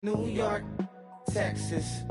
New York, Texas.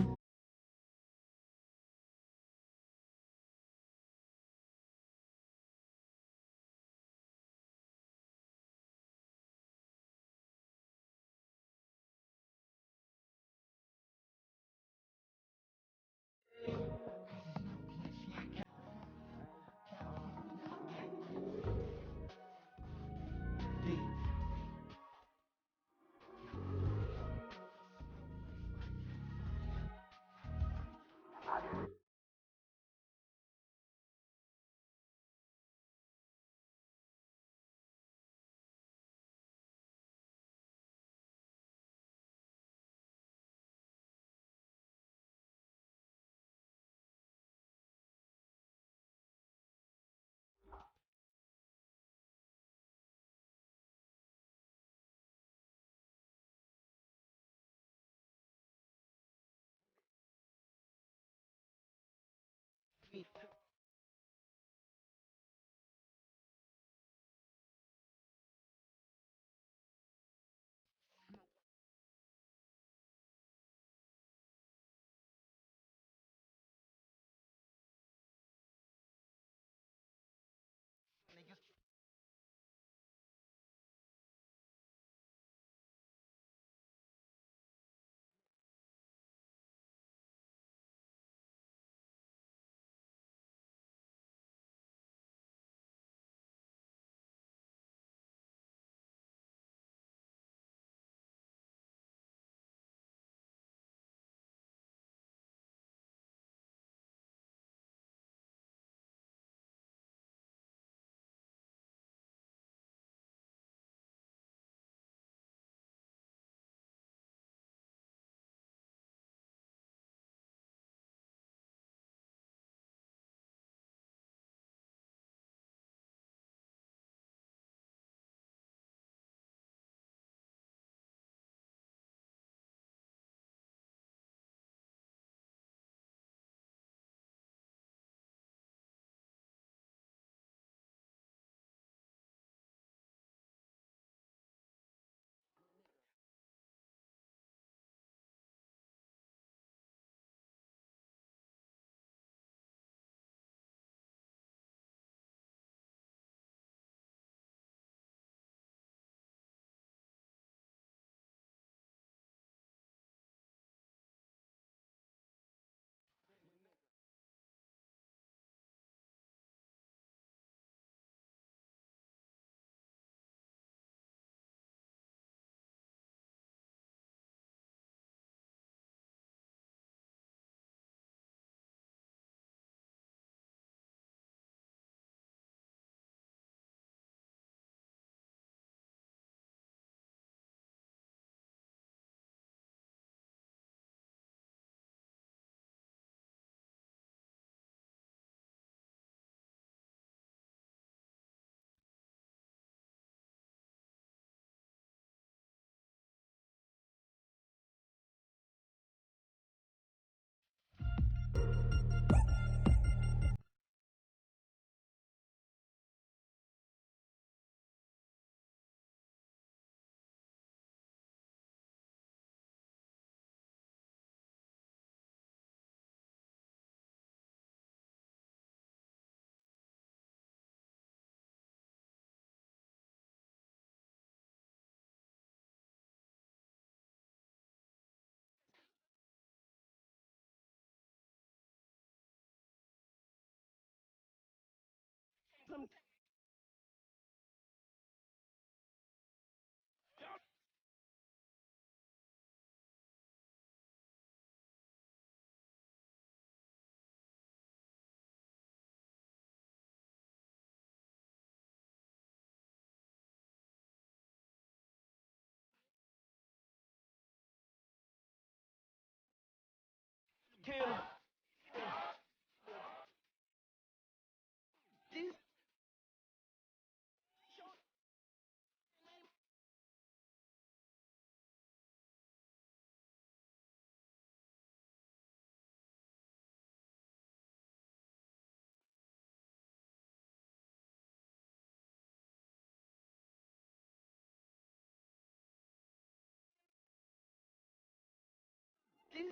Only.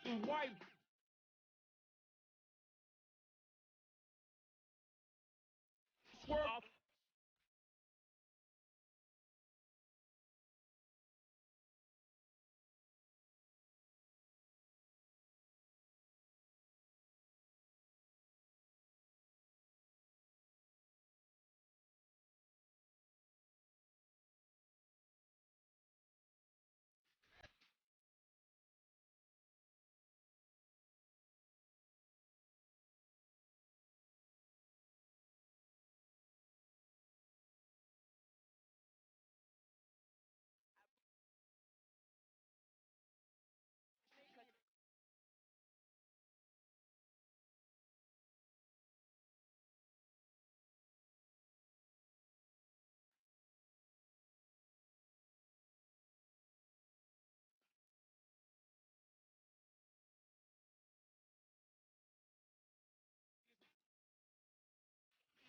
White. Swerve.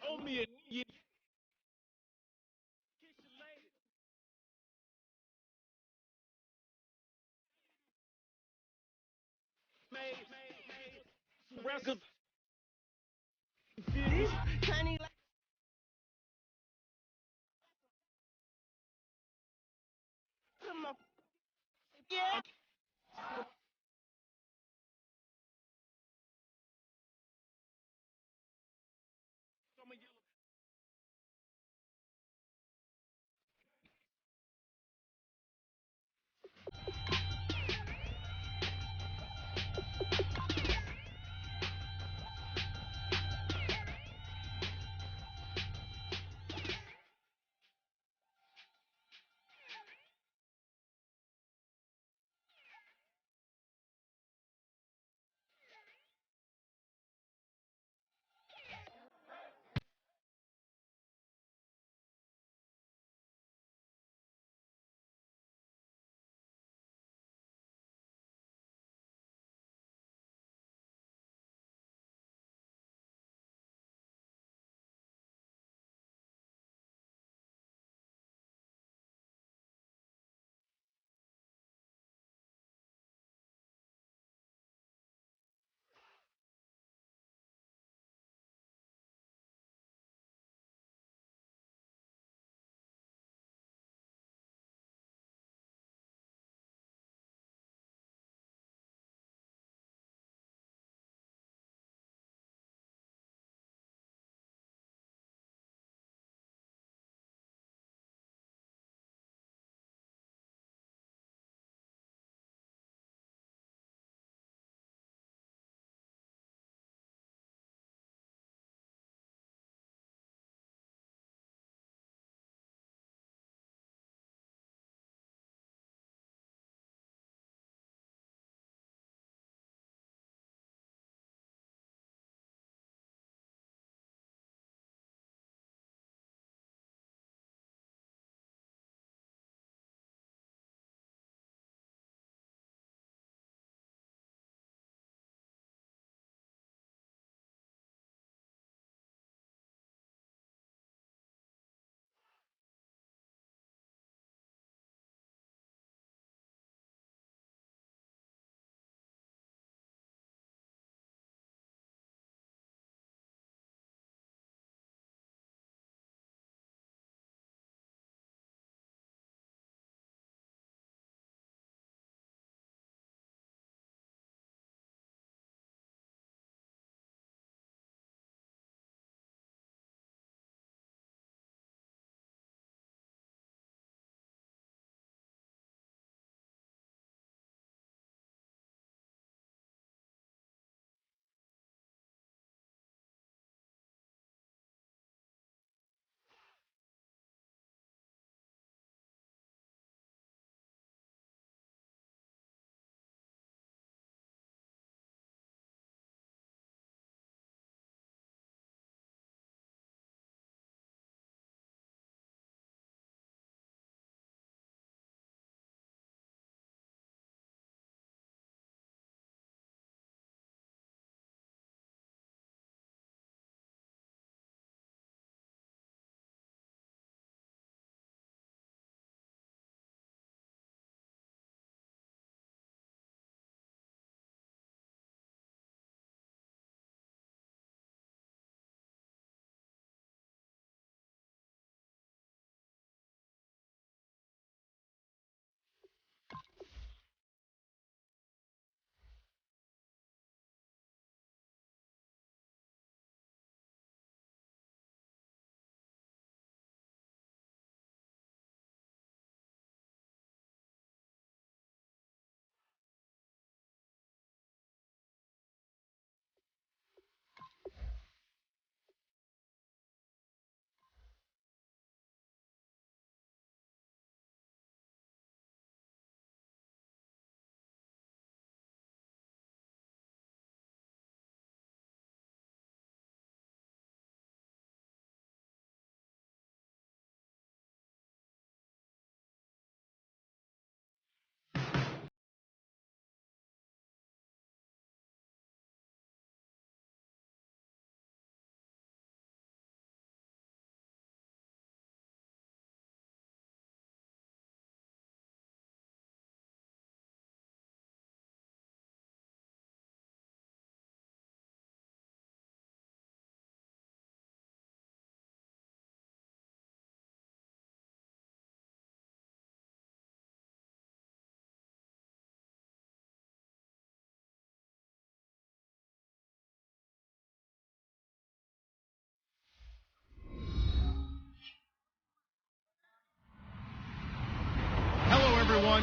On me a yeah. Records. This tiny like come up. Yeah.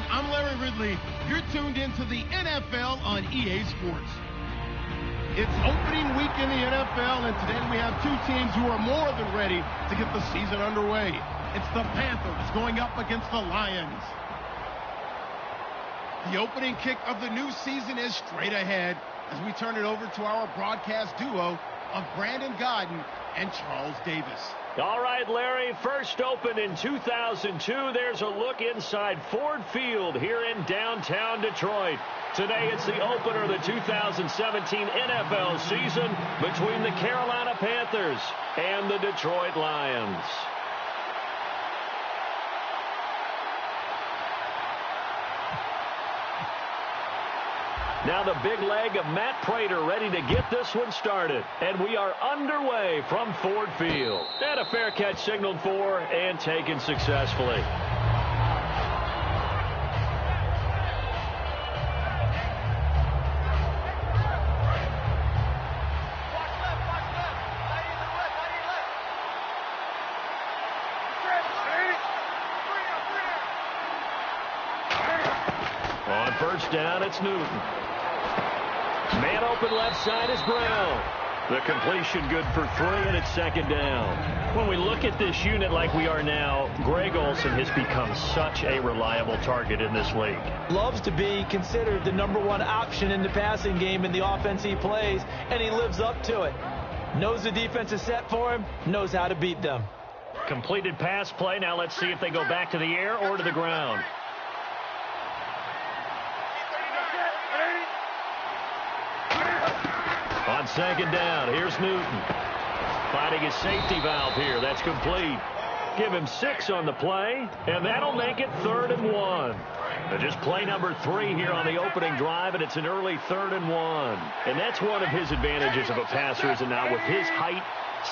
everyone. I'm Larry Ridley. You're tuned into the NFL on EA Sports. It's opening week in the NFL, and today we have two teams who are more than ready to get the season underway. It's the Panthers going up against the Lions. The opening kick of the new season is straight ahead as we turn it over to our broadcast duo of Brandon Godden and Charles Davis. All right, Larry, first opened in 2002. There's a look inside Ford Field here in downtown Detroit. Today it's the opener of the 2017 NFL season between the Carolina Panthers and the Detroit Lions. Now the big leg of Matt Prater ready to get this one started. And we are underway from Ford Field. And a fair catch signaled for and taken successfully. On first down, it's Newton. Man open left side is Brown. The completion good for 3, and it's second down. When we look at this unit like we are now, Greg Olsen has become such a reliable target in this league. Loves to be considered the #1 option in the passing game in the offense he plays, and he lives up to it. Knows the defense is set for him, knows how to beat them. Completed pass play. Now let's see if they go back to the air or to the ground. On second down, here's Newton. Finding his safety valve here. That's complete. Give him 6 on the play, and that'll make it 3rd and 1. Just play number 3 here on the opening drive, and it's an early 3rd and 1. And that's one of his advantages of a passer, is now with his height,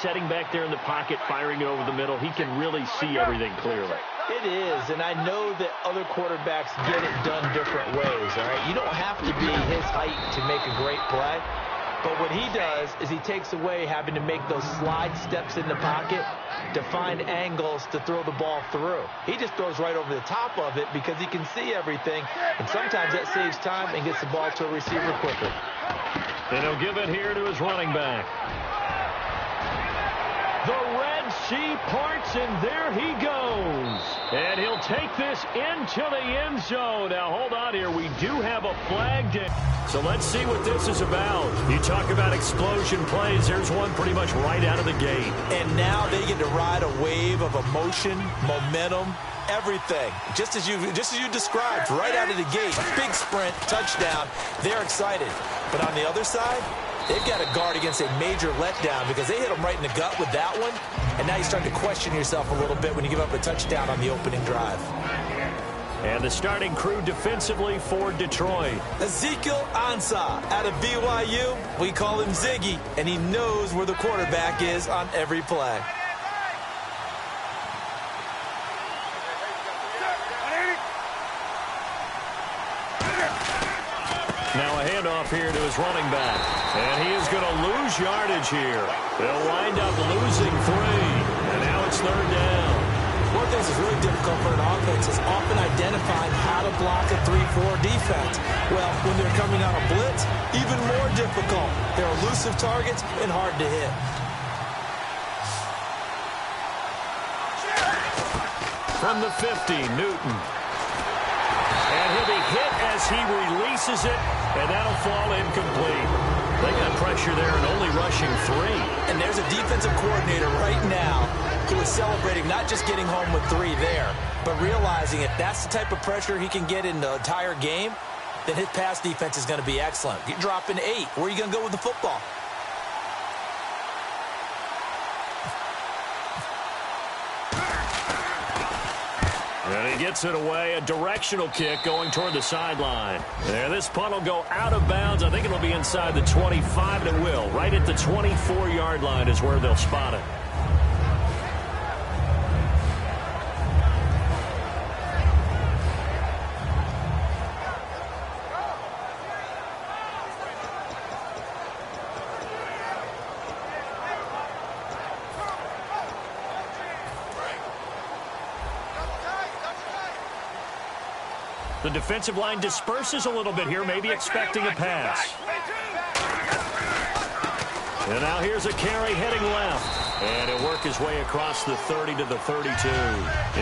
setting back there in the pocket, firing it over the middle, he can really see everything clearly. It is, and I know that other quarterbacks get it done different ways, all right? You don't have to be his height to make a great play. But what he does is he takes away having to make those slide steps in the pocket to find angles to throw the ball through. He just throws right over the top of it because he can see everything, and sometimes that saves time and gets the ball to a receiver quicker. And he'll give it here to his running back. The Red Sea parts, and there he goes. And he'll take this into the end zone. Now, hold on here. We do have a flag down. So let's see what this is about. You talk about explosion plays. There's one pretty much right out of the gate. And now they get to ride a wave of emotion, momentum, everything. Just as you described, right out of the gate. Big sprint, touchdown. They're excited. But on the other side, they've got to guard against a major letdown because they hit them right in the gut with that one. And now you start to question yourself a little bit when you give up a touchdown on the opening drive. And the starting crew defensively for Detroit. Ezekiel Ansah out of BYU. We call him Ziggy, and he knows where the quarterback is on every play. Now a handoff here to his running back. And he is going to lose yardage here. They'll wind up losing 3. And now it's 3rd down. One of the things that's really difficult for an offense is often identifying how to block a 3-4 defense. Well, when they're coming out of blitz, even more difficult. They're elusive targets and hard to hit. From the 50, Newton. And he'll be hit as he releases it, and that'll fall incomplete. They got pressure there and only rushing 3. And there's a defensive coordinator right now who is celebrating not just getting home with 3 there, but realizing if that's the type of pressure he can get in the entire game, then his pass defense is going to be excellent. You're dropping 8. Where are you going to go with the football? And he gets it away, a directional kick going toward the sideline. And this punt will go out of bounds. I think it'll be inside the 25, and it will. Right at the 24-yard line is where they'll spot it. The defensive line disperses a little bit here, maybe expecting a pass. And now here's a carry heading left. And he'll work his way across the 30 to the 32.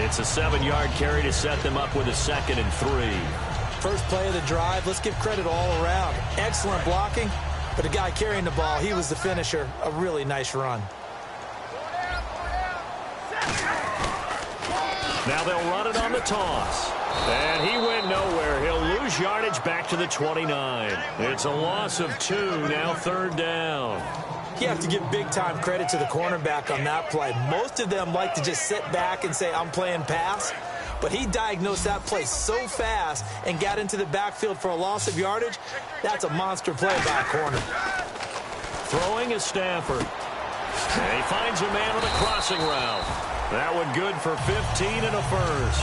It's a 7-yard carry to set them up with a 2nd and 3. First play of the drive, let's give credit all around. Excellent blocking, but the guy carrying the ball, he was the finisher. A really nice run. Now they'll run it on the toss. And he went nowhere. He'll lose yardage back to the 29. It's a loss of 2, now 3rd down. You have to give big-time credit to the cornerback on that play. Most of them like to just sit back and say, I'm playing pass. But he diagnosed that play so fast and got into the backfield for a loss of yardage. That's a monster play by a corner. Throwing is Stafford. And he finds a man on a crossing route. That one good for 15 and a first.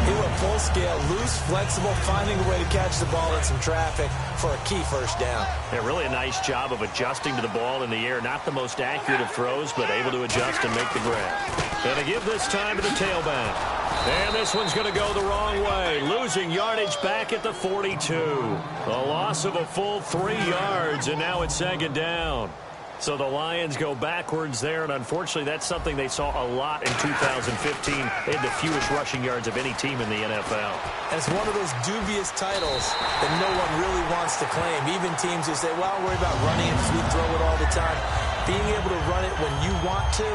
He went full scale, loose, flexible, finding a way to catch the ball in some traffic for a key first down. Yeah, really a nice job of adjusting to the ball in the air. Not the most accurate of throws, but able to adjust and make the grab. Going to give this time to the tailback. And this one's going to go the wrong way. Losing yardage back at the 42. A loss of a full 3 yards, and now it's 2nd down. So the Lions go backwards there, and unfortunately that's something they saw a lot in 2015. They had the fewest rushing yards of any team in the NFL. And it's one of those dubious titles that no one really wants to claim. Even teams who say, well, I'll worry about running it because we throw it all the time. Being able to run it when you want to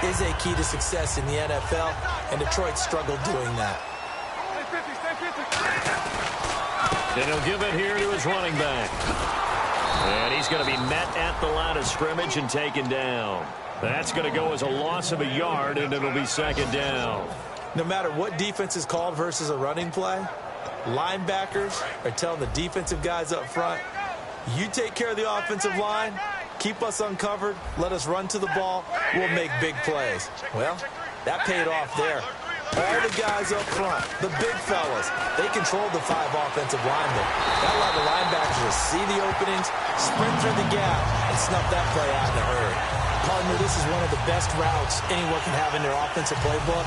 is a key to success in the NFL, and Detroit struggled doing that. And he'll give it here to his running back. And he's going to be met at the line of scrimmage and taken down. That's going to go as a loss of a yard, and it'll be 2nd down. No matter what defense is called versus a running play, linebackers are telling the defensive guys up front, you take care of the offensive line, keep us uncovered, let us run to the ball, we'll make big plays. Well, that paid off there. All the guys up front, the big fellas, they controlled the 5 offensive linemen. That allowed the linebackers to see the openings, sprint through the gap, and snuff that play out in a hurry. Partner, this is one of the best routes anyone can have in their offensive playbook.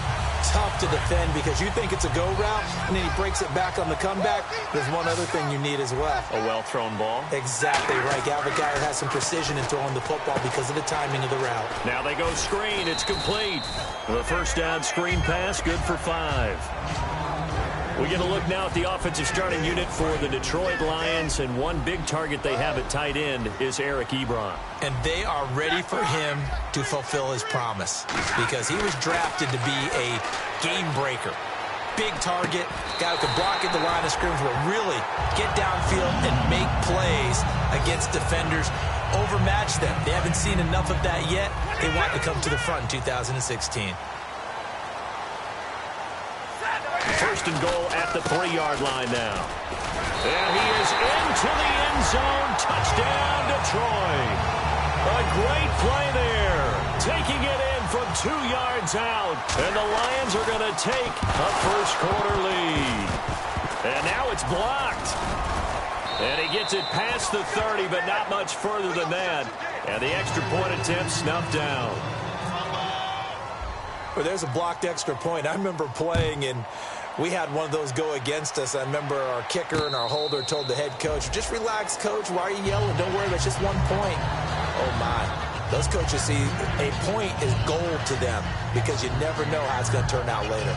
Tough to defend because you think it's a go route, and then he breaks it back on the comeback. There's one other thing you need as well. A well-thrown ball. Exactly right. Gavin Geyer has some precision in throwing the football because of the timing of the route. Now they go screen. It's complete. The first down screen pass, good for 5. We get a look now at the offensive starting unit for the Detroit Lions, and one big target they have at tight end is Eric Ebron. And they are ready for him to fulfill his promise because he was drafted to be a game breaker. Big target, guy who can block at the line of scrimmage, but really get downfield and make plays against defenders, overmatch them. They haven't seen enough of that yet. They want to come to the front in 2016. First and goal at the 3-yard line now. And he is into the end zone. Touchdown, Detroit. A great play there. Taking it in from 2 yards out. And the Lions are going to take a first-quarter lead. And now it's blocked. And he gets it past the 30, but not much further than that. And the extra point attempt snuffed down. Well, there's a blocked extra point. I remember playing, and we had one of those go against us. I remember our kicker and our holder told the head coach, just relax, coach. Why are you yelling? Don't worry, that's just 1 point. Oh, my. Those coaches see a point is gold to them because you never know how it's going to turn out later.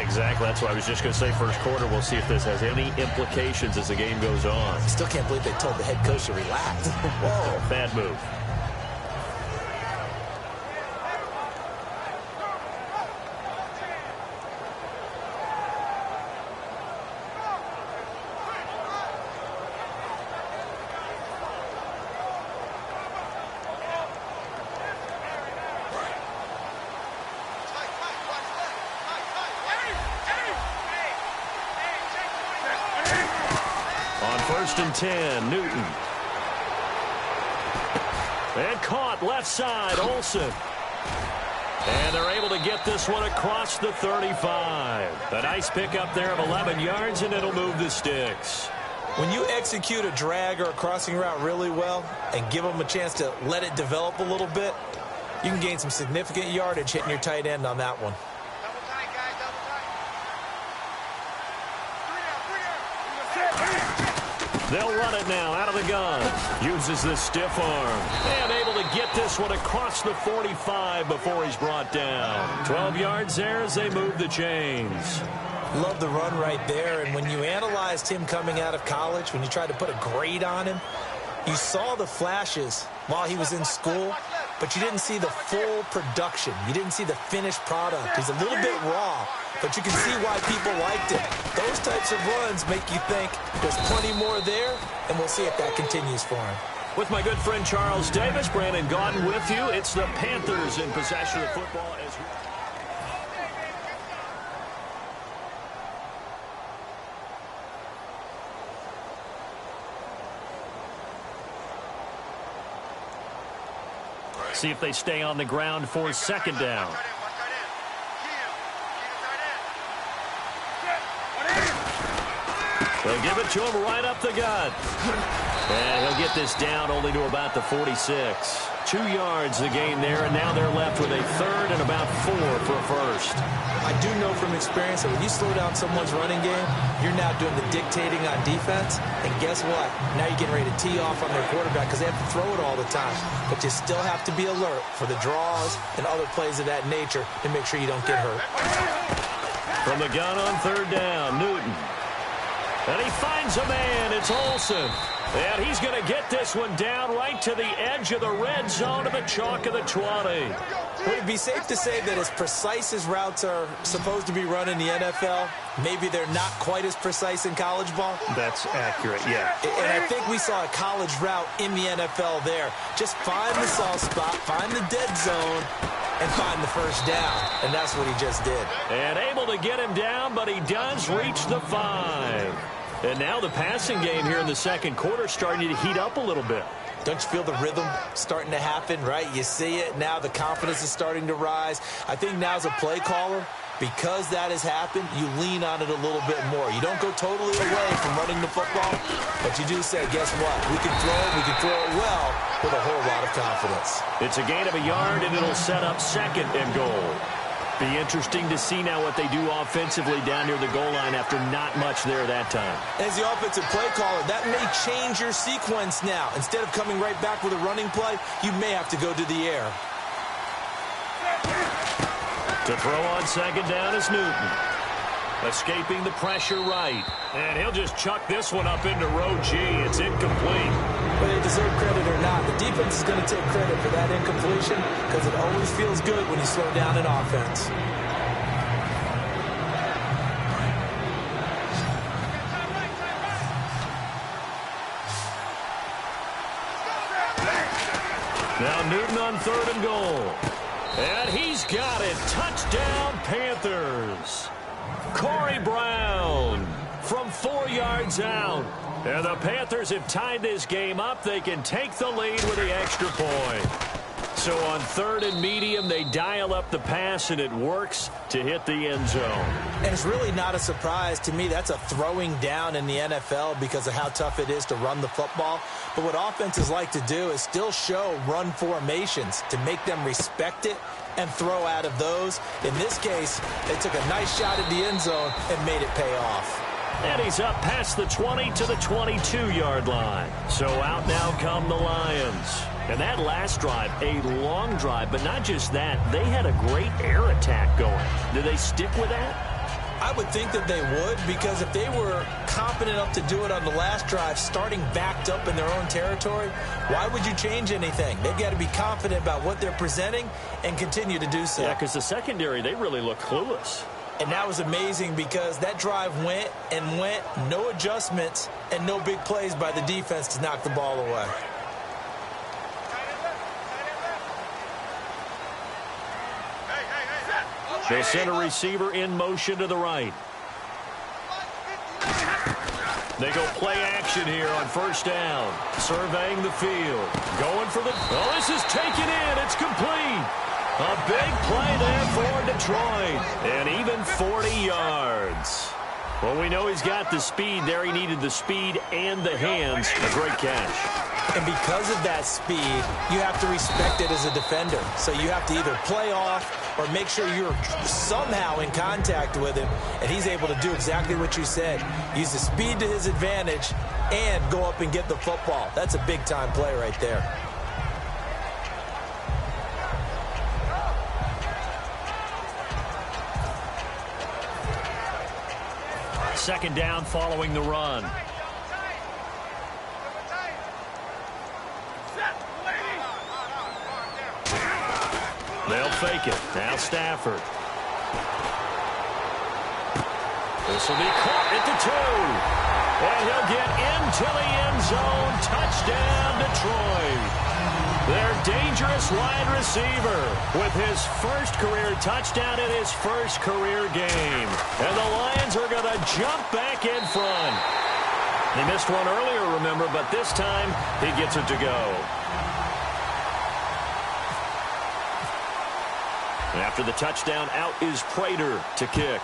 Exactly. That's why I was just going to say first quarter. We'll see if this has any implications as the game goes on. I still can't believe they told the head coach to relax. Whoa. Bad move. First and 10, Newton. And caught left side, Olsen. And they're able to get this one across the 35. A nice pickup there of 11 yards, and it'll move the sticks. When you execute a drag or a crossing route really well and give them a chance to let it develop a little bit, you can gain some significant yardage hitting your tight end on that one. Double tight, guys, double tight. 3 down, 3 down. They'll run it now out of the gun. Uses the stiff arm. And able to get this one across the 45 before he's brought down. 12 yards there as they move the chains. Love the run right there. And when you analyzed him coming out of college, when you tried to put a grade on him, you saw the flashes while he was in school, but you didn't see the full production. You didn't see the finished product. He's a little bit raw, but you can see why people liked it. Those types of runs make you think there's plenty more there, and we'll see if that continues for him. With my good friend Charles Davis, Brandon Gaudin with you. It's the Panthers in possession of the football as see if they stay on the ground for second down. They'll give it to him right up the gut. And he'll get this down only to about the 46. 2 yards the gain there, and now they're left with a third and about 4 for a first. I do know from experience that when you slow down someone's running game, you're now doing the dictating on defense. And guess what? Now you're getting ready to tee off on their quarterback because they have to throw it all the time. But you still have to be alert for the draws and other plays of that nature to make sure you don't get hurt. From the gun on third down, Newton. And he finds a man. It's Olsen. And he's going to get this one down right to the edge of the red zone of the chalk of the 20. Would it be safe to say that as precise as routes are supposed to be run in the NFL, maybe they're not quite as precise in college ball? That's accurate, yeah. And I think we saw a college route in the NFL there. Just find the soft spot, find the dead zone, and find the first down. And that's what he just did. And able to get him down, but he does reach the 5. And now the passing game here in the second quarter starting to heat up a little bit. Don't you feel the rhythm starting to happen, right? You see it. Now the confidence is starting to rise. I think now as a play caller, because that has happened, you lean on it a little bit more. You don't go totally away from running the football, but you do say, guess what? We can throw it well with a whole lot of confidence. It's a gain of a yard, and it'll set up second and goal. Be interesting to see now what they do offensively down near the goal line after not much there that time. As the offensive play caller, that may change your sequence now. Instead of coming right back with a running play, you may have to go to the air. To throw on second down is Newton. Escaping the pressure right. And he'll just chuck this one up into row G. It's incomplete. Whether they deserve credit or not, the defense is going to take credit for that incompletion because it always feels good when you slow down an offense. Now Newton on third and goal. And he's got it. Touchdown, Panthers. Corey Brown from 4 yards out. And the Panthers have tied this game up. They can take the lead with the extra point. So on third and medium, they dial up the pass, and it works to hit the end zone. And it's really not a surprise to me. That's a throwing down in the NFL because of how tough it is to run the football. But what offenses like to do is still show run formations to make them respect it and throw out of those. In this case, they took a nice shot at the end zone and made it pay off. And he's up past the 20 to the 22-yard line. So out now come the Lions. And that last drive, a long drive, but not just that. They had a great air attack going. Do they stick with that? I would think that they would, because if they were confident enough to do it on the last drive, starting backed up in their own territory, why would you change anything? They've got to be confident about what they're presenting and continue to do so. Yeah, because the secondary, they really look clueless. And that was amazing because that drive went and went, no adjustments, and no big plays by the defense to knock the ball away. They send a receiver in motion to the right. They go play action here on first down. Surveying the field. Going for the... Oh, this is taken in. It's complete. A big play there for Detroit. And even 40 yards. Well, we know he's got the speed there. He needed the speed and the hands. A great catch. And because of that speed, you have to respect it as a defender. So you have to either play off or make sure you're somehow in contact with him, and he's able to do exactly what you said. Use the speed to his advantage and go up and get the football. That's a big-time play right there. Second down following the run. They'll fake it. Now Stafford. This will be caught at the 2. And he'll get into the end zone. Touchdown, Detroit. Their dangerous wide receiver with his first career touchdown in his first career game. And the Lions are going to jump back in front. They missed one earlier, remember, but this time he gets it to go. After the touchdown, out is Prater to kick.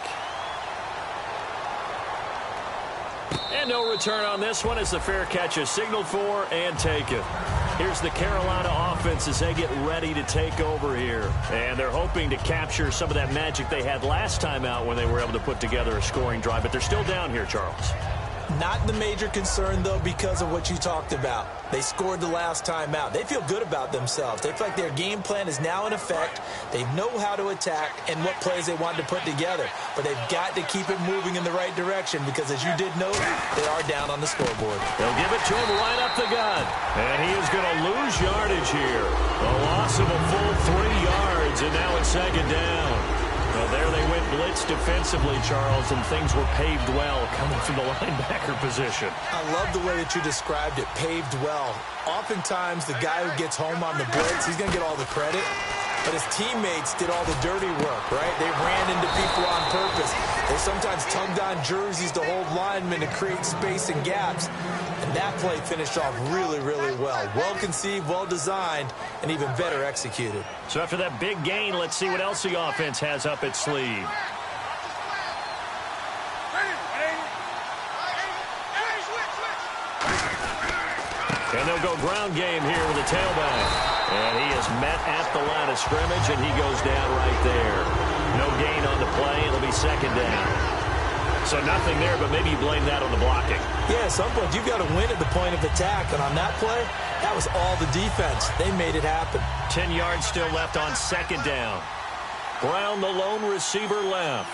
And no return on this one as the fair catch is signaled for and taken. Here's the Carolina offense as they get ready to take over here. And they're hoping to capture some of that magic they had last time out when they were able to put together a scoring drive. But they're still down here, Charles. Not the major concern, though, because of what you talked about. They scored the last time out. They feel good about themselves. They feel like their game plan is now in effect. They know how to attack and what plays they want to put together. But they've got to keep it moving in the right direction because, as you did note, they are down on the scoreboard. They'll give it to him right up the gut. And he is going to lose yardage here. A loss of a full 3 yards, and now it's second down. Well, there they went blitz defensively, Charles, and things were paved well coming from the linebacker position. I love the way that you described it, paved well. Oftentimes, the guy who gets home on the blitz, he's going to get all the credit. But his teammates did all the dirty work, right? They ran into people on purpose. They sometimes tugged on jerseys to hold linemen to create space and gaps. And that play finished off really, really well. Well conceived, well designed, and even better executed. So after that big gain, let's see what else the offense has up its sleeve. And they'll go ground game here with a tailback. And he is met at the line of scrimmage, and he goes down right there. No gain on the play. It'll be second down. So nothing there, but maybe you blame that on the blocking. Yeah, at some point you've got to win at the point of attack. And on that play, that was all the defense. They made it happen. 10 yards still left on second down. Brown, the lone receiver, left.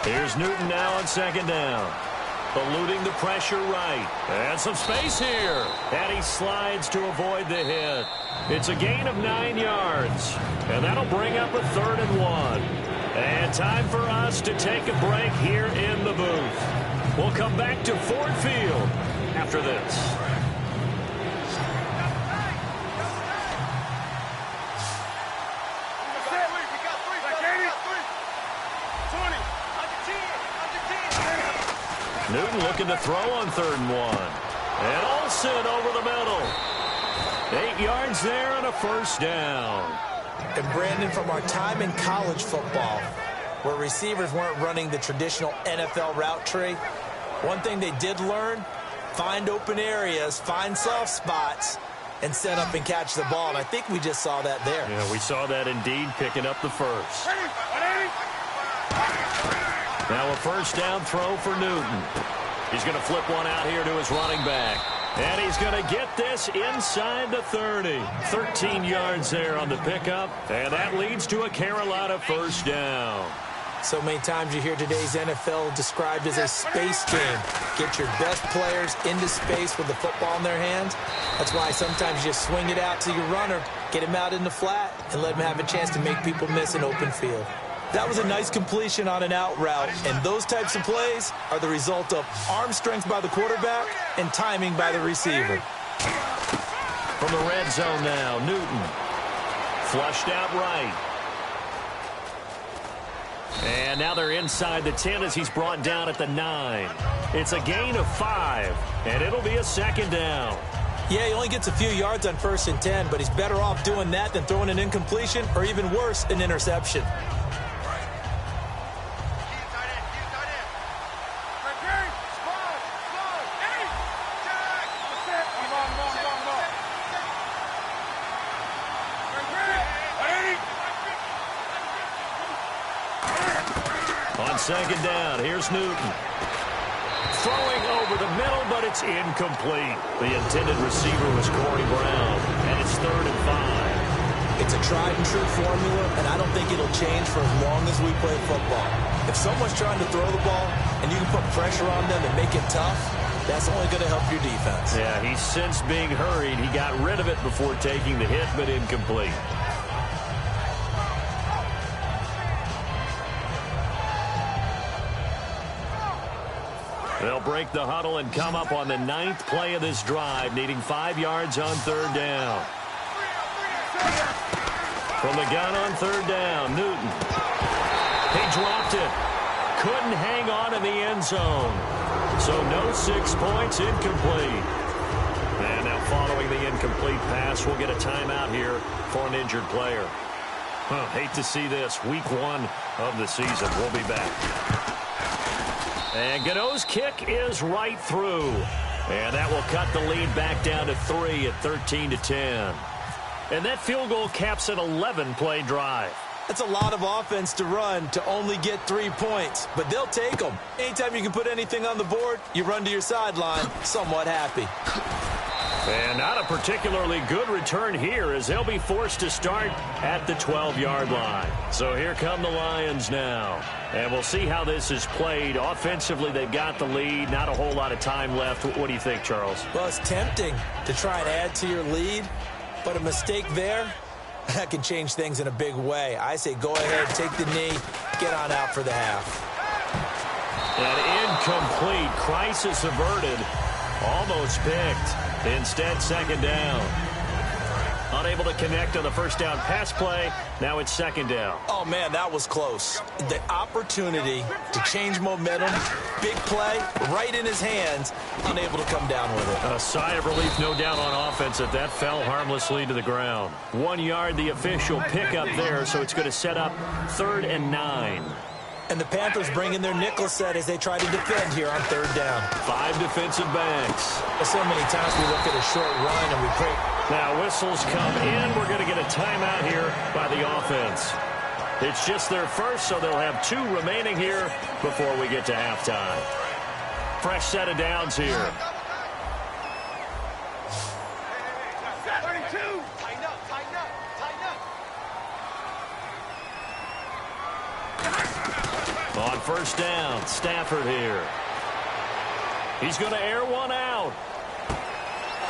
Here's Newton now on second down. Eluding the pressure right. And some space here. And he slides to avoid the hit. It's a gain of 9 yards. And that'll bring up a 3rd and 1. And time for us to take a break here in the booth. We'll come back to Ford Field after this. Newton looking to throw on 3rd and 1. And Olsen over the middle. 8 yards there and a first down. And Brandon, from our time in college football, where receivers weren't running the traditional NFL route tree, one thing they did learn, find open areas, find soft spots, and set up and catch the ball. And I think we just saw that there. Yeah, we saw that indeed, picking up the first. Now a first down throw for Newton. He's going to flip one out here to his running back. And he's going to get this inside the 30. 13 yards there on the pickup. And that leads to a Carolina first down. So many times you hear today's NFL described as a space game. Get your best players into space with the football in their hands. That's why sometimes you just swing it out to your runner, get him out in the flat, and let him have a chance to make people miss an open field. That was a nice completion on an out route, and those types of plays are the result of arm strength by the quarterback and timing by the receiver. From the red zone now, Newton. Flushed out right. And now they're inside the 10 as he's brought down at the 9. It's a gain of 5, and it'll be a second down. Yeah, he only gets a few yards on 1st and 10, but he's better off doing that than throwing an incompletion or even worse, an interception. second down. Here's Newton. Throwing over the middle, but it's incomplete. The intended receiver was Corey Brown, and it's 3rd and 5. It's a tried-and-true formula, and I don't think it'll change for as long as we play football. If someone's trying to throw the ball and you can put pressure on them and make it tough, that's only going to help your defense. Yeah, he's since being hurried. He got rid of it before taking the hit, but incomplete. They'll break the huddle and come up on the 9th play of this drive, needing 5 yards on 3rd down. From the gun on 3rd down, Newton. He dropped it. Couldn't hang on in the end zone. So no 6 points, incomplete. And now following the incomplete pass, we'll get a timeout here for an injured player. Hate to see this. Week 1 of the season. We'll be back. And Gano's kick is right through. And that will cut the lead back down to 3 at 13-10. And that field goal caps an 11-play drive. That's a lot of offense to run to only get 3 points, but they'll take them. Anytime you can put anything on the board, you run to your sideline somewhat happy. And not a particularly good return here as they'll be forced to start at the 12-yard line. So here come the Lions now. And we'll see how this is played. Offensively, they've got the lead. Not a whole lot of time left. What do you think, Charles? Well, it's tempting to try and add to your lead, but a mistake there, that can change things in a big way. I say go ahead, take the knee, get on out for the half. An incomplete. Crisis averted. Almost picked. Instead, 2nd down. Unable to connect on the first down pass play. Now it's 2nd down. Oh, man, that was close. The opportunity to change momentum, big play, right in his hands, unable to come down with it. A sigh of relief, no doubt, on offense that that fell harmlessly to the ground. 1 yard, the official pickup there, so it's going to set up 3rd and 9. And the Panthers bring in their nickel set as they try to defend here on 3rd down. 5 defensive backs. So many times we look at a short run and we pray. Now whistles come in. We're going to get a timeout here by the offense. It's just their first, so they'll have 2 remaining here before we get to halftime. Fresh set of downs here. 32. Tighten up, tighten up, tighten up. On 1st down, Stafford here. He's going to air one out.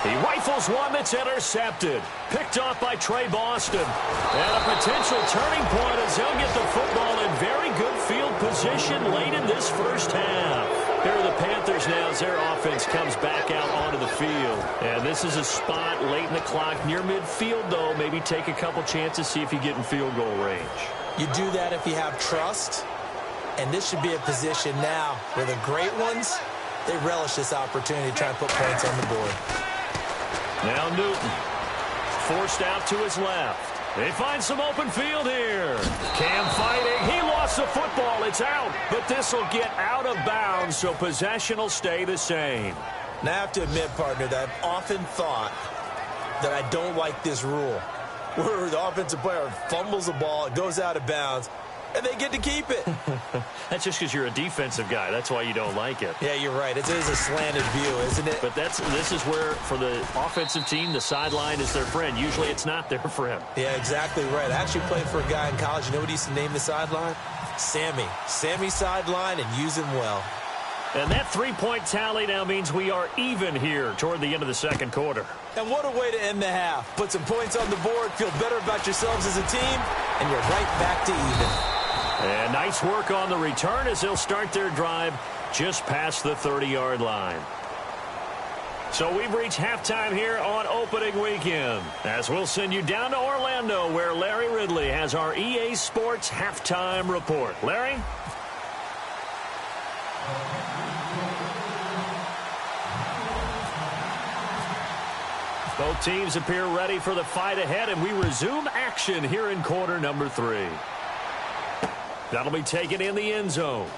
He rifles one that's intercepted. Picked off by Trey Boston. And a potential turning point as they'll get the football in very good field position late in this first half. Here are the Panthers now as their offense comes back out onto the field. And this is a spot late in the clock near midfield, though. Maybe take a couple chances, see if you get in field goal range. You do that if you have trust. And this should be a position now where the great ones, they relish this opportunity to try and put points on the board. Now Newton, forced out to his left. They find some open field here. Cam fighting. He lost the football. It's out. But this will get out of bounds, so possession will stay the same. Now I have to admit, partner, that I've often thought that I don't like this rule, where the offensive player fumbles the ball, it goes out of bounds, and they get to keep it. That's just because you're a defensive guy. That's why you don't like it. Yeah, you're right. It is a slanted view, isn't it? But this is where, for the offensive team, the sideline is their friend. Usually it's not their friend. Yeah, exactly right. I actually played for a guy in college. You know what he used to name the sideline? Sammy. Sammy sideline, and use him well. And that 3-point tally now means we are even here toward the end of the second quarter. And what a way to end the half. Put some points on the board, feel better about yourselves as a team, and you're right back to even. And nice work on the return as they'll start their drive just past the 30-yard line. So we've reached halftime here on opening weekend, as we'll send you down to Orlando, where Larry Ridley has our EA Sports halftime report. Larry? Both teams appear ready for the fight ahead, and we resume action here in quarter number 3. That'll be taken in the end zone.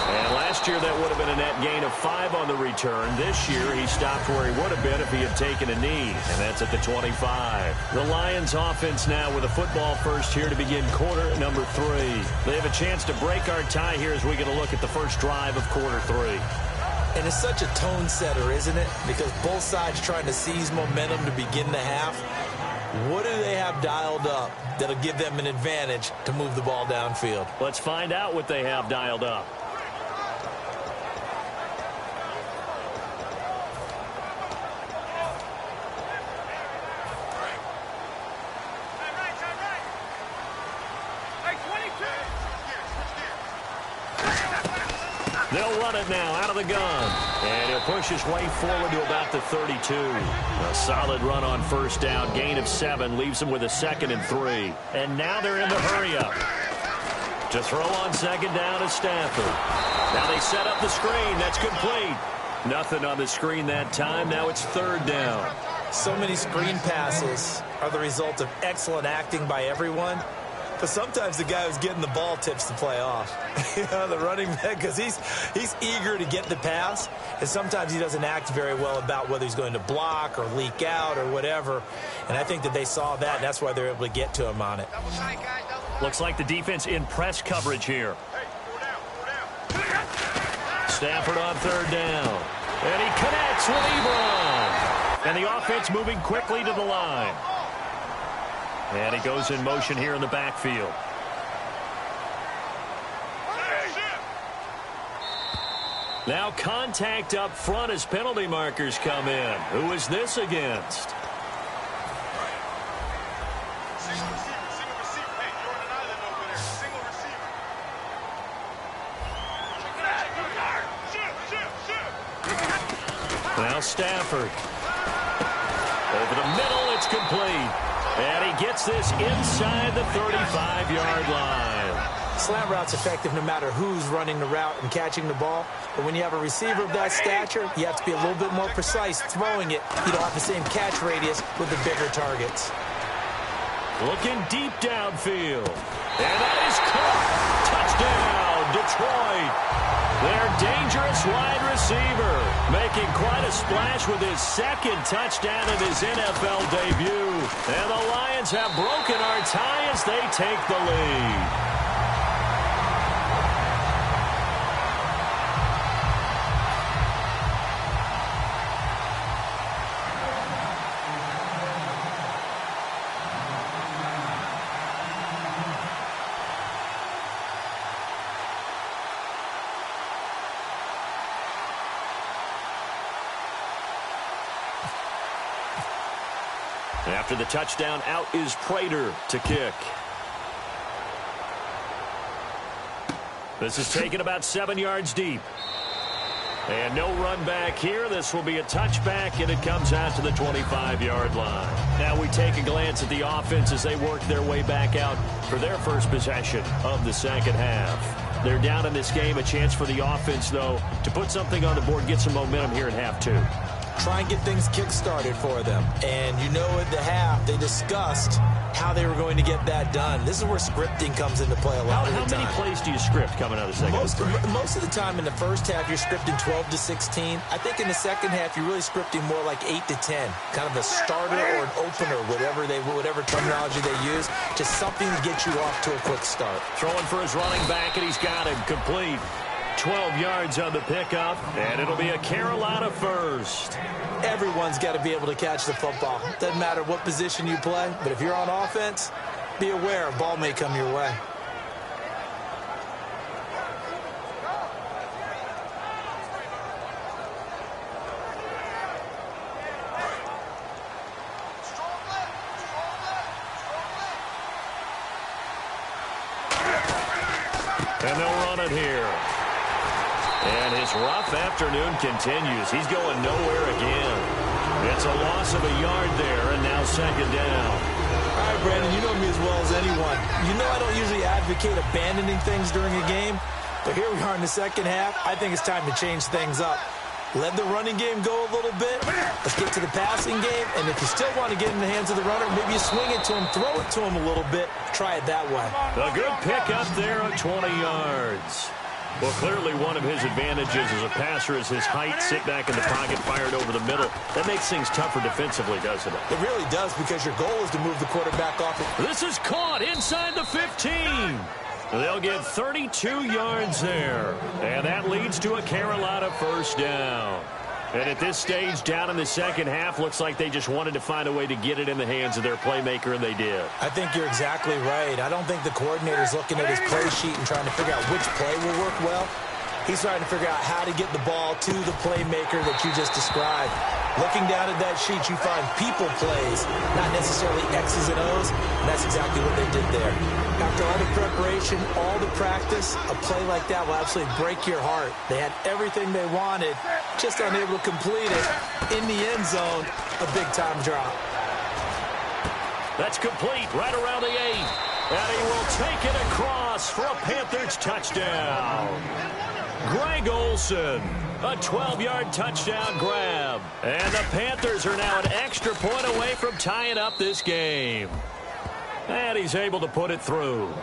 And last Last year, that would have been a net gain of 5 on the return. This year, he stopped where he would have been if he had taken a knee, and that's at the 25. The Lions offense now with a football first here to begin quarter number 3. They have a chance to break our tie here as we get a look at the first drive of quarter 3. And it's such a tone setter, isn't it? Because both sides trying to seize momentum to begin the half. What do they have dialed up that'll give them an advantage to move the ball downfield? Let's find out what they have dialed up. They'll run it now out of the gun. And he'll push his way forward to about the 32. A solid run on first down. Gain of 7 leaves them with a 2nd and 3. And now they're in the hurry-up. To throw on second down is Stafford. Now they set up the screen. That's complete. Nothing on the screen that time. Now it's 3rd down. So many screen passes are the result of excellent acting by everyone. But sometimes the guy who's getting the ball tips the play off. The running back, because he's eager to get the pass, and sometimes he doesn't act very well about whether he's going to block or leak out or whatever. And I think that they saw that, and that's why they're able to get to him on it. Looks like the defense in press coverage here. Stafford on 3rd down. And he connects with Ebron. And the offense moving quickly to the line. And he goes in motion here in the backfield. Now contact up front as penalty markers come in. Who is this against? Single receiver. Hey, you're on an island over there. Single receiver. Now Stafford. Over the middle, it's complete. And he gets this inside the 35-yard line. Slant route's effective no matter who's running the route and catching the ball. But when you have a receiver of that stature, you have to be a little bit more precise throwing it. You don't have the same catch radius with the bigger targets. Looking deep downfield. And that is caught. Touchdown, Detroit. Their dangerous wide receiver making quite a splash with his 2nd touchdown in his NFL debut. And the Lions have broken our tie as they take the lead. After the touchdown, out is Prater to kick. This is taken about 7 yards deep. And no run back here. This will be a touchback, and it comes out to the 25-yard line. Now we take a glance at the offense as they work their way back out for their first possession of the second half. They're down in this game. A chance for the offense, though, to put something on the board, get some momentum here in half 2. Try and get things kick-started for them. And you know at the half, they discussed how they were going to get that done. This is where scripting comes into play a lot of the time. How many plays do you script coming out of the second half? Most of the time in the first half, you're scripting 12 to 16. I think in the second half, you're really scripting more like 8 to 10. Kind of a starter or an opener, whatever terminology they use. Just something to get you off to a quick start. Throwing for his running back, and he's got him complete. 12 yards on the pickup, and it'll be a Carolina first. Everyone's got to be able to catch the football. Doesn't matter what position you play, but if you're on offense, be aware a ball may come your way. And they'll run it here. And his rough afternoon continues. He's going nowhere again. It's a loss of a yard there, and now second down. All right, Brandon, you know me as well as anyone. You know I don't usually advocate abandoning things during a game, but here we are in the second half. I think it's time to change things up. Let the running game go a little bit. Let's get to the passing game, and if you still want to get in the hands of the runner, maybe you swing it to him, throw it to him a little bit. Try it that way. A good pick up there of 20 yards. Well, clearly one of his advantages as a passer is his height, sit back in the pocket, fired over the middle. That makes things tougher defensively, doesn't it? It really does, because your goal is to move the quarterback off. This is caught inside the 15. They'll get 32 yards there. And that leads to a Carolina first down. And at this stage, down in the second half, looks like they just wanted to find a way to get it in the hands of their playmaker, and they did. I think you're exactly right. I don't think the coordinator's looking at his play sheet and trying to figure out which play will work well. He's trying to figure out how to get the ball to the playmaker that you just described. Looking down at that sheet, you find people plays, not necessarily X's and O's, and that's exactly what they did there. After all the preparation, all the practice, a play like that will absolutely break your heart. They had everything they wanted, just unable to complete it. In the end zone, a big-time drop. That's complete right around the 8. And he will take it across for a Panthers touchdown. Greg Olsen, a 12-yard touchdown grab. And the Panthers are now an extra point away from tying up this game. And he's able to put it through.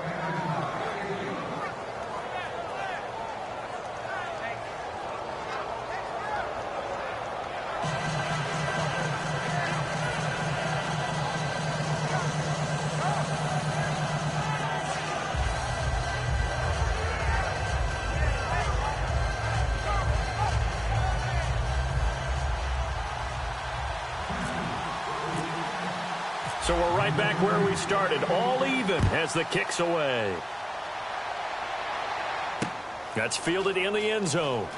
So we're right back where we started, all even as the kick's away. That's fielded in the end zone.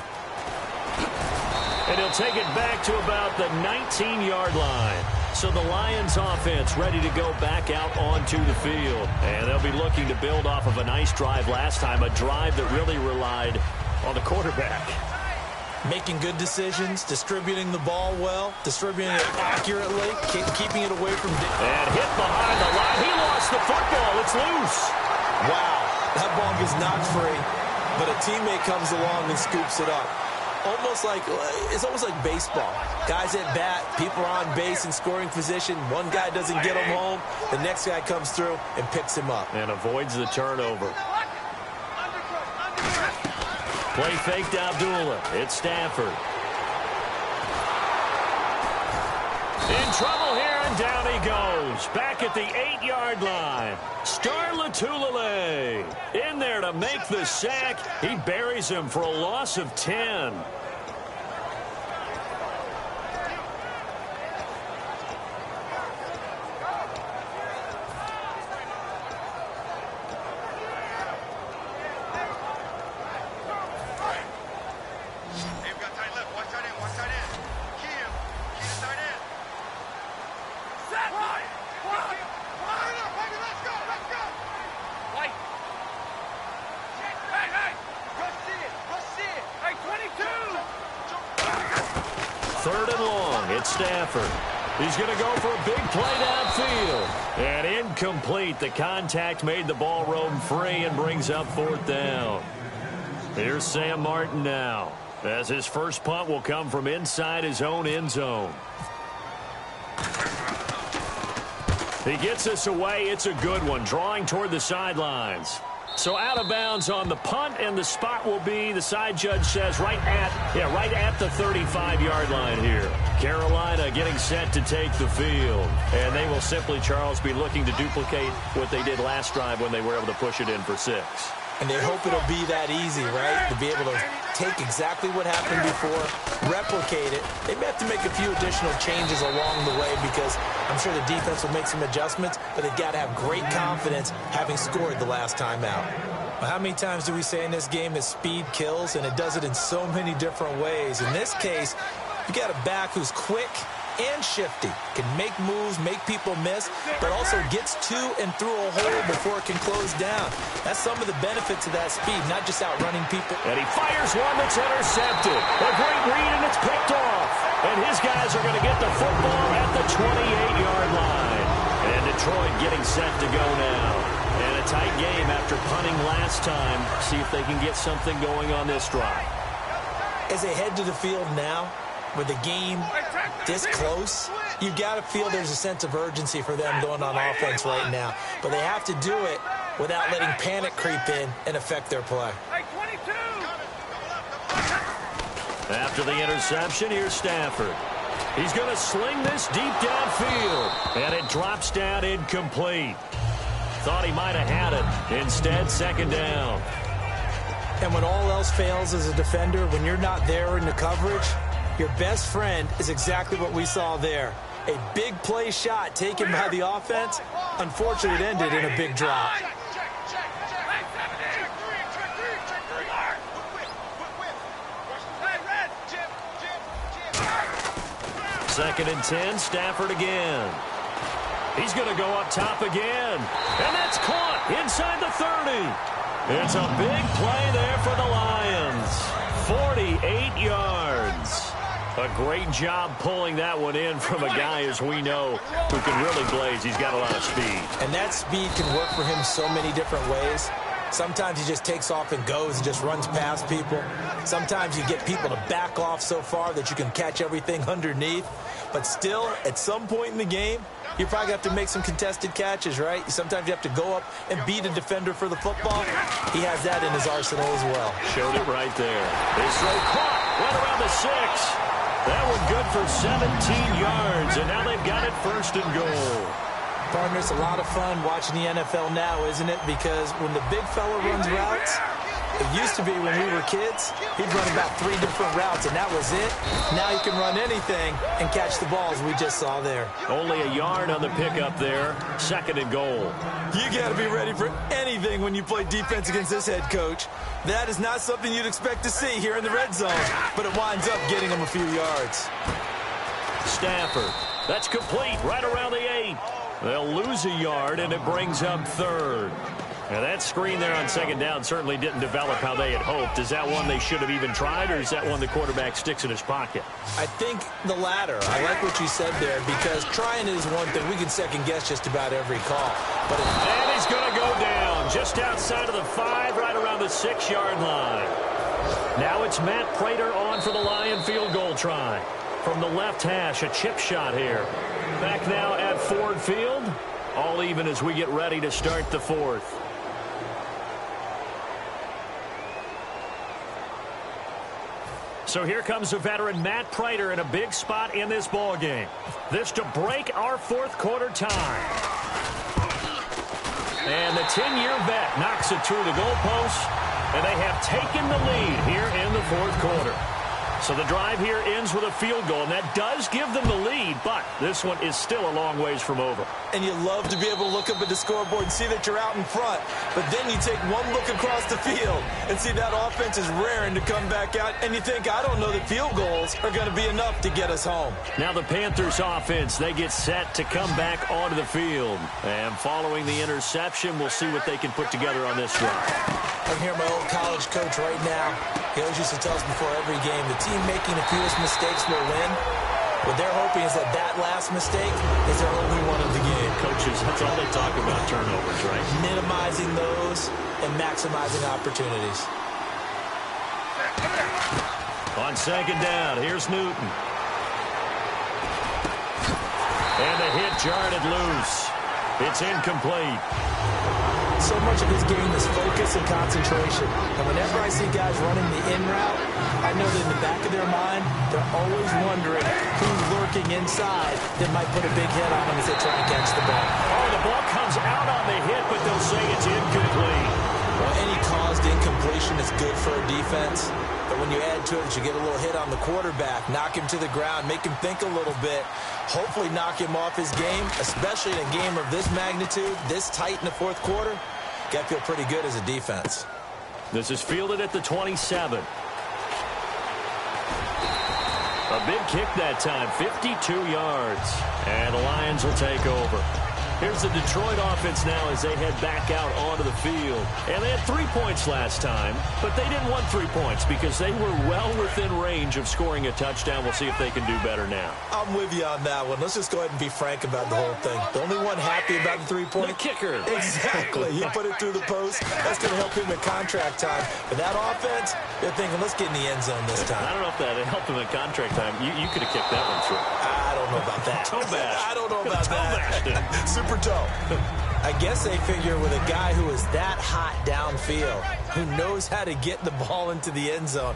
And he'll take it back to about the 19-yard line. So the Lions offense ready to go back out onto the field. And they'll be looking to build off of a nice drive last time, a drive that really relied on the quarterback. Making good decisions, distributing the ball well, distributing it accurately, keeping it away from... And hit behind the line. He lost the football. It's loose. Wow, that ball is not free, but a teammate comes along and scoops it up. It's almost like baseball. Guys at bat, people are on base in scoring position. One guy doesn't get him home. The next guy comes through and picks him up. And avoids the turnover. Play fake to Abdullah. It's Stafford. In trouble here, and down he goes. Back at the 8-yard line. Star Latulele in there to make the sack. He buries him for a loss of 10. Third and long. It's Stafford. He's going to go for a big play downfield. And incomplete. The contact made the ball roam free and brings up fourth down. Here's Sam Martin now, as his first punt will come from inside his own end zone. He gets this away. It's a good one, drawing toward the sidelines. So out of bounds on the punt, and the spot will be, the side judge says, right at the 35-yard line here. Carolina getting set to take the field. And they will simply, Charles, be looking to duplicate what they did last drive when they were able to push it in for 6. And they hope it'll be that easy, right? To be able to take exactly what happened before, replicate it. They may have to make a few additional changes along the way, because I'm sure the defense will make some adjustments, but they've got to have great confidence having scored the last time out. Well, how many times do we say in this game that speed kills, and it does it in so many different ways? In this case, you got a back who's quick and shifty, can make moves, make people miss, but also gets to and through a hole before it can close down. That's some of the benefits of that speed, not just outrunning people. And he fires one that's intercepted. A great read, and it's picked off. And his guys are going to get the football at the 28-yard line. And Detroit getting set to go now. And a tight game after punting last time. See if they can get something going on this drive. As they head to the field now, with the game this close, you've got to feel there's a sense of urgency for them going on offense right now. But they have to do it without letting panic creep in and affect their play. After the interception, here's Stafford. He's going to sling this deep downfield, and it drops down incomplete. Thought he might have had it. Instead, second down. And when all else fails as a defender, when you're not there in the coverage, your best friend is exactly what we saw there. A big play shot taken by the offense. Unfortunately, it ended in a big drop. Second and 10, Stafford again. He's going to go up top again. And that's caught inside the 30. It's a big play there for the Lions. 48 yards. A great job pulling that one in from a guy, as we know, who can really blaze. He's got a lot of speed. And that speed can work for him so many different ways. Sometimes he just takes off and goes and just runs past people. Sometimes you get people to back off so far that you can catch everything underneath. But still, at some point in the game, you probably have to make some contested catches, right? Sometimes you have to go up and beat a defender for the football. He has that in his arsenal as well. Showed it right there. His throw caught right around the 6. That one good for 17 yards, and now they've got it first and goal. Partner, it's a lot of fun watching the NFL now, isn't it? Because when the big fella runs routes, it used to be when we were kids, he'd run about 3 different routes, and that was it. Now he can run anything and catch the balls we just saw there. Only a yard on the pickup there. Second and goal. You got to be ready for anything when you play defense against this head coach. That is not something you'd expect to see here in the red zone, but it winds up getting him a few yards. Stafford. That's complete right around the 8. They'll lose a yard, and it brings up third. Now, that screen there on second down certainly didn't develop how they had hoped. Is that one they should have even tried, or is that one the quarterback sticks in his pocket? I think the latter. I like what you said there, because trying is one thing. We can second-guess just about every call. And he's going to go down just outside of the 5, right around the 6-yard line. Now it's Matt Prater on for the Lion field goal try. From the left hash, a chip shot here. Back now at Ford Field. All even as we get ready to start the 4th. So here comes the veteran Matt Prater in a big spot in this ball game. This to break our 4th quarter tie. And the 10-year vet knocks it through the goalpost, and they have taken the lead here in the 4th quarter. So the drive here ends with a field goal, and that does give them the lead, but this one is still a long ways from over. And you love to be able to look up at the scoreboard and see that you're out in front, but then you take one look across the field and see that offense is raring to come back out, and you think, I don't know that field goals are going to be enough to get us home. Now the Panthers offense, they get set to come back onto the field. And following the interception, we'll see what they can put together on this drive. I'm here, my old college coach right now. He always used to tell us before every game, the team making the fewest mistakes will win. What they're hoping is that that last mistake is their only one of the game. Coaches, that's all they talk about, turnovers, right? Minimizing those and maximizing opportunities. On second down, here's Newton. And the hit jarred it loose. It's incomplete. So much of his game is focus and concentration. And whenever I see guys running the in route, I know that in the back of their mind, they're always wondering who's lurking inside that might put a big hit on them as they try to catch the ball. Oh, the ball comes out on the hit, but they'll say it's incomplete. Well, any caused incompletion is good for a defense. But when you add to it, you get a little hit on the quarterback, knock him to the ground, make him think a little bit, hopefully knock him off his game, especially in a game of this magnitude, this tight in the 4th quarter. Got to feel pretty good as a defense. This is fielded at the 27. A big kick that time, 52 yards. And the Lions will take over. Here's the Detroit offense now as they head back out onto the field. And they had 3 points last time, but they didn't want 3 points because they were well within range of scoring a touchdown. We'll see if they can do better now. I'm with you on that one. Let's just go ahead and be frank about the whole thing. The only one happy about the 3-point. The kicker. Exactly. He put it through the post. That's going to help him in contract time. But that offense, they're thinking, let's get in the end zone this time. I don't know if that helped him in contract time. You could have kicked that one through. I don't know about that. Toe bash. I don't know about that. Super toe. I guess they figure with a guy who is that hot downfield, who knows how to get the ball into the end zone,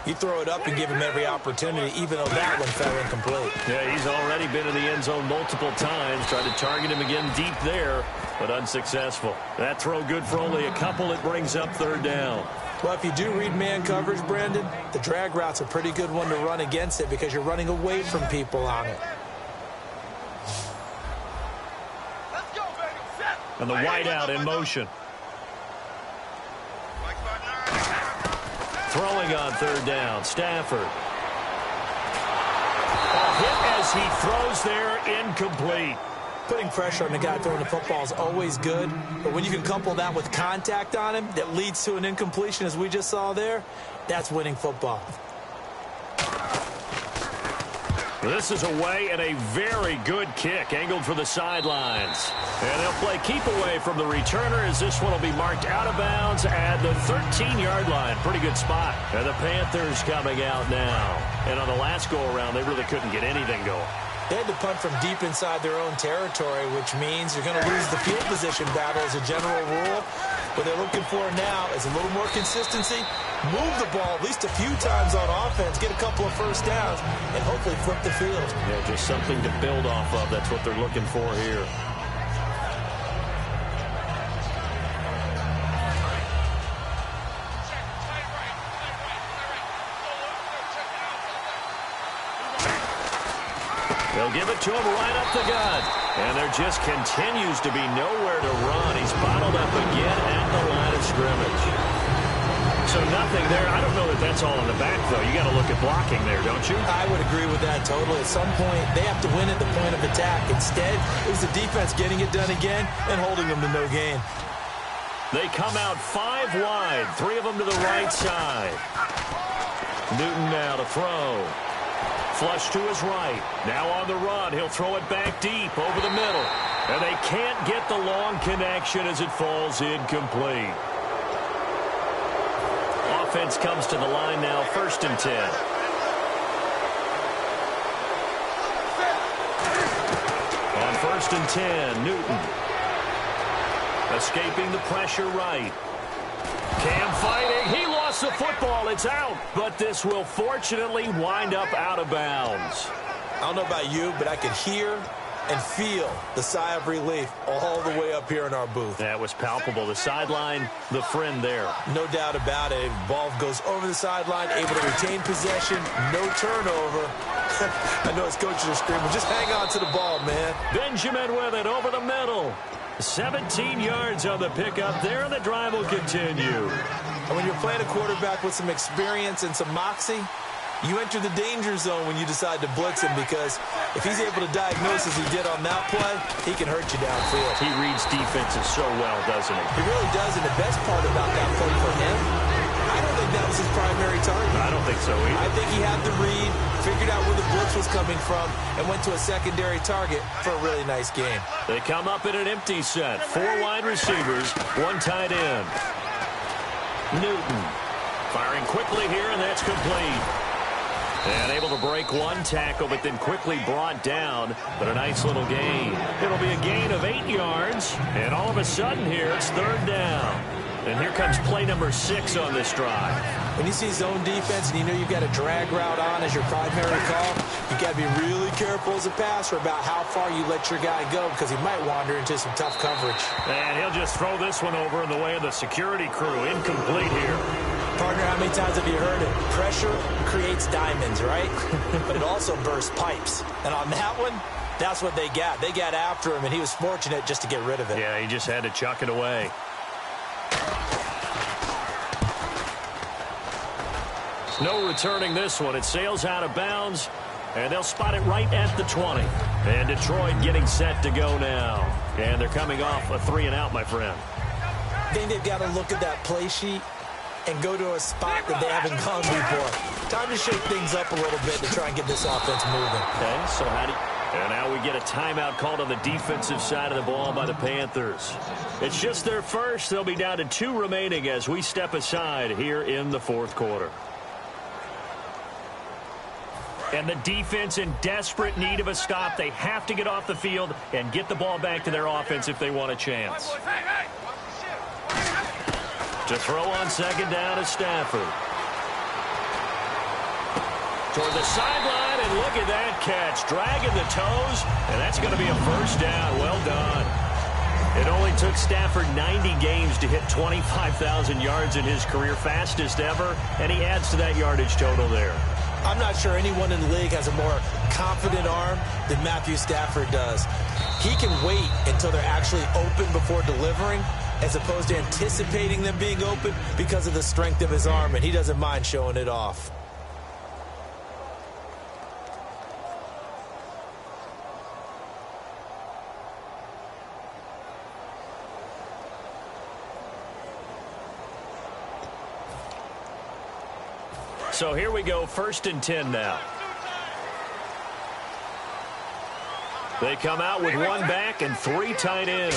You throw it up and give him every opportunity, even though that one fell incomplete. Yeah, he's already been in the end zone multiple times. Tried to target him again deep there, but unsuccessful. That throw good for only a couple. It brings up third down. Well, if you do read man coverage, Brandon, the drag route's a pretty good one to run against it because you're running away from people on it. Let's go, baby. Set. And the wideout in motion. Throwing on third down, Stafford. A hit as he throws there, incomplete. Putting pressure on the guy throwing the football is always good, but when you can couple that with contact on him that leads to an incompletion, as we just saw there, that's winning football. This is away and a very good kick, angled for the sidelines. And they'll play keep away from the returner as this one will be marked out of bounds at the 13-yard line. Pretty good spot. And the Panthers coming out now. And on the last go-around, they really couldn't get anything going. They had to punt from deep inside their own territory, which means you're going to lose the field position battle as a general rule. What they're looking for now is a little more consistency, move the ball at least a few times on offense, get a couple of first downs, and hopefully flip the field. Yeah, just something to build off of. That's what they're looking for here. They'll give it to him right up the gut. And there just continues to be nowhere to run. He's bottled up again at the line of scrimmage. So nothing there. I don't know that that's all in the back, though. You got to look at blocking there, don't you? I would agree with that totally. At some point, they have to win at the point of attack. Instead, it was the defense getting it done again and holding them to no gain. They come out 5 wide. 3 of them to the right side. Newton now to throw. Flush to his right. Now on the run. He'll throw it back deep over the middle. And they can't get the long connection as it falls incomplete. Offense comes to the line now, 1st and 10. On 1st and 10, Newton. Escaping the pressure right. Cam fighting. He lost the football. It's out. But this will fortunately wind up out of bounds. I don't know about you, but I could hear and feel the sigh of relief all the way up here in our booth. That was palpable. The sideline, the friend there. No doubt about it. Ball goes over the sideline, able to retain possession, no turnover. I know his coaches are screaming, just hang on to the ball, man. Benjamin with it over the middle. 17 yards on the pickup there, and the drive will continue. And when you're playing a quarterback with some experience and some moxie, you enter the danger zone when you decide to blitz him, because if he's able to diagnose as he did on that play, he can hurt you downfield. He reads defenses so well, doesn't he? He really does, and the best part about that play for him, I don't think that was his primary target. I don't think so either. I think he had the read, figured out where the blitz was coming from, and went to a secondary target for a really nice game. They come up in an empty set. 4 wide receivers, 1 tight end. Newton firing quickly here, and that's complete. And able to break 1 tackle, but then quickly brought down. But a nice little gain. It'll be a gain of 8 yards. And all of a sudden here, it's 3rd down. And here comes play number 6 on this drive. When you see zone defense and you know you've got a drag route on as your primary call, you've got to be really careful as a passer about how far you let your guy go, because he might wander into some tough coverage. And he'll just throw this one over in the way of the security crew. Incomplete here. Partner, how many times have you heard it? Pressure creates diamonds, right? But it also bursts pipes. And on that one, that's what they got. They got after him, and he was fortunate just to get rid of it. Yeah, he just had to chuck it away. No returning this one. It sails out of bounds, and they'll spot it right at the 20. And Detroit getting set to go now. And they're coming off a 3-and-out, my friend. I think they've got to look at that play sheet and go to a spot that they haven't gone before. Time to shake things up a little bit to try and get this offense moving. Okay, so how do you... And now we get a timeout called on the defensive side of the ball by the Panthers. It's just their first. They'll be down to 2 remaining as we step aside here in the 4th quarter. And the defense in desperate need of a stop. They have to get off the field and get the ball back to their offense if they want a chance. To throw on 2nd down is Stafford. toward the sideline, and look at that catch. Dragging the toes, and that's going to be a first down. Well done. It only took Stafford 90 games to hit 25,000 yards in his career, fastest ever, and he adds to that yardage total there. I'm not sure anyone in the league has a more confident arm than Matthew Stafford does. He can wait until they're actually open before delivering, as opposed to anticipating them being open because of the strength of his arm, and he doesn't mind showing it off. So here we go, 1st and 10 now. They come out with one back and 3 tight ends.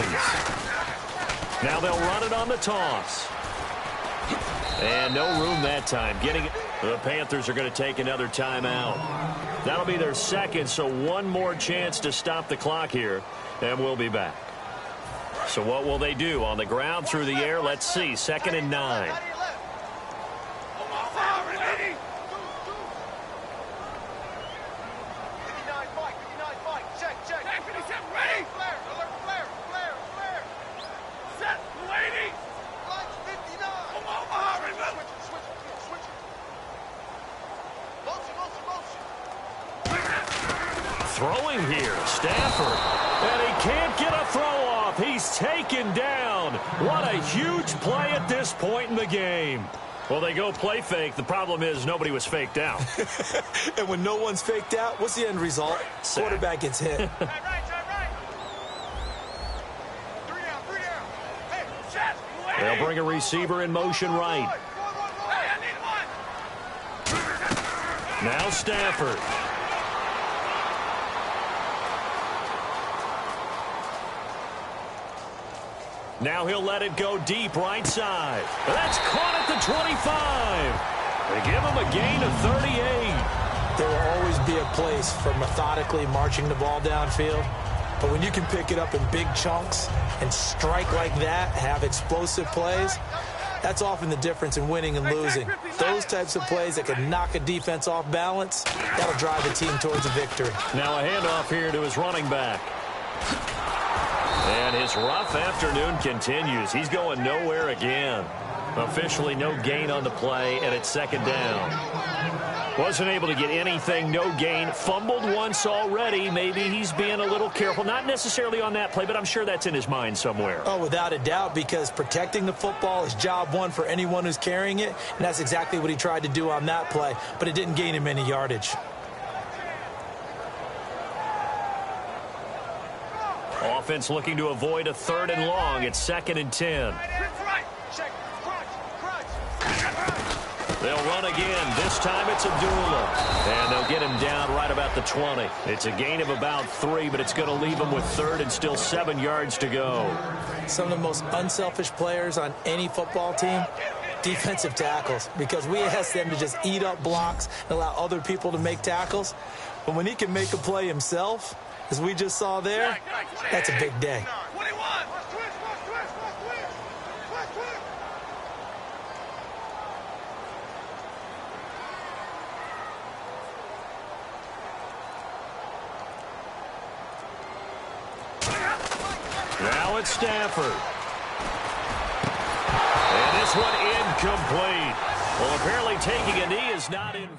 Now they'll run it on the toss. And no room that time. The Panthers are going to take another timeout. That'll be their second, so one more chance to stop the clock here, and we'll be back. So what will they do? On the ground, through the air, let's see. 2nd and 9. Throwing here, Stafford, and he can't get a throw off. He's taken down. What a huge play at this point in the game. Well, they go play fake. The problem is nobody was faked out. And when no one's faked out, what's the end result? Sack. Quarterback gets hit. They'll bring a receiver in motion right. Now Stafford. Now he'll let it go deep right side. That's caught at the 25. They give him a gain of 38. There will always be a place for methodically marching the ball downfield. But when you can pick it up in big chunks and strike like that, have explosive plays, that's often the difference in winning and losing. Those types of plays that can knock a defense off balance, that'll drive the team towards a victory. Now a handoff here to his running back. And his rough afternoon continues. He's going nowhere again. Officially no gain on the play, and it's 2nd down. Wasn't able to get anything, no gain. Fumbled once already. Maybe he's being a little careful. Not necessarily on that play, but I'm sure that's in his mind somewhere. Oh, without a doubt, because protecting the football is job one for anyone who's carrying it, and that's exactly what he tried to do on that play, but it didn't gain him any yardage. Offense looking to avoid a 3rd and long. It's 2nd and 10. They'll run again. This time it's Abdullah. And they'll get him down right about the 20. It's a gain of about 3, but it's going to leave him with 3rd and still 7 yards to go. Some of the most unselfish players on any football team, defensive tackles, because we ask them to just eat up blocks and allow other people to make tackles. But when he can make a play himself, as we just saw there, that's a big day. Now it's Stafford. And this one incomplete. Well, apparently taking a knee is not in.